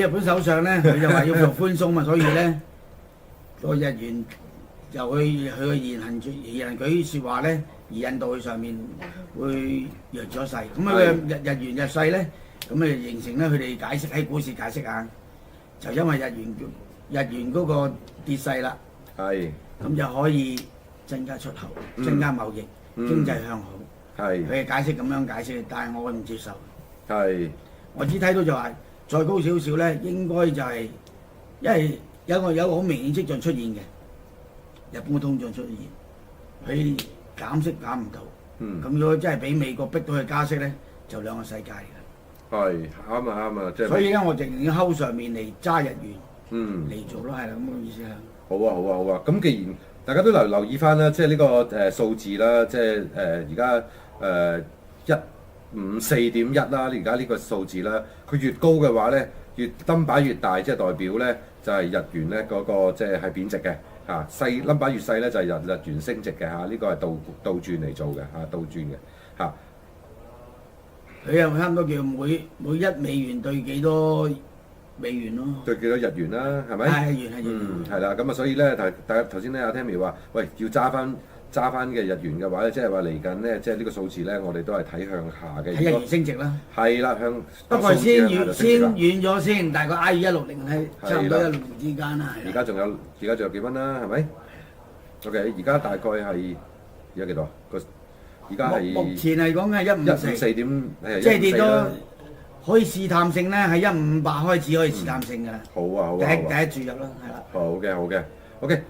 日本首相咧，佢就話要做寬鬆嘛，所以咧個日元就佢嘅言行舉説話咧，而引導佢上面會弱咗勢。咁啊日元弱勢咧，咁啊形成咧佢哋解釋喺股市解釋啊，就因為日元嗰個跌勢啦，係咁就可以增加出口、增加貿易、經濟向好。係佢嘅解釋咁樣解釋，但係我唔接受。係我只睇到就係再高少少咧，應該就係因為有個好明顯跡象出現嘅，日本嘅通脹出現，佢減息減唔到。咁如果真係俾美國逼到佢加息咧，就兩個世界㗎。係啱啊，即係。所以而家我淨係睺上面嚟揸日元，嚟做咯，係啦，咁嘅意思啊。好啊。咁既然大家都留意翻啦，即係呢個數字啦，即係而家154.1啦，而家呢個數字啦，佢越高嘅話咧，越number越大，即係代表咧就係日元咧嗰個即係貶值嘅嚇，細 number 越細咧就係日元升值嘅嚇，呢個係倒轉嚟做嘅嚇，倒轉嘅嚇。佢又差唔多叫每1美元對幾多美元咯？對幾多日元啦？係咪？係元。係啦，咁啊，所以咧頭先咧阿 Tammy 話，喂，要揸翻嘅日元嘅話咧，即係話嚟緊咧，即係呢個數字咧，我哋都係睇向下嘅。睇日元升值啦。係啦，向不過先遠咗先，大概挨160係差唔多160之間啦。而家仲有幾蚊啦，係咪 ？OK， 而家大概係而家幾多？而家係目前係講緊154點，即係跌咗可以試探性咧，係158開始可以試探性㗎啦。好啊。第一注入啦，係啦。好嘅，OK。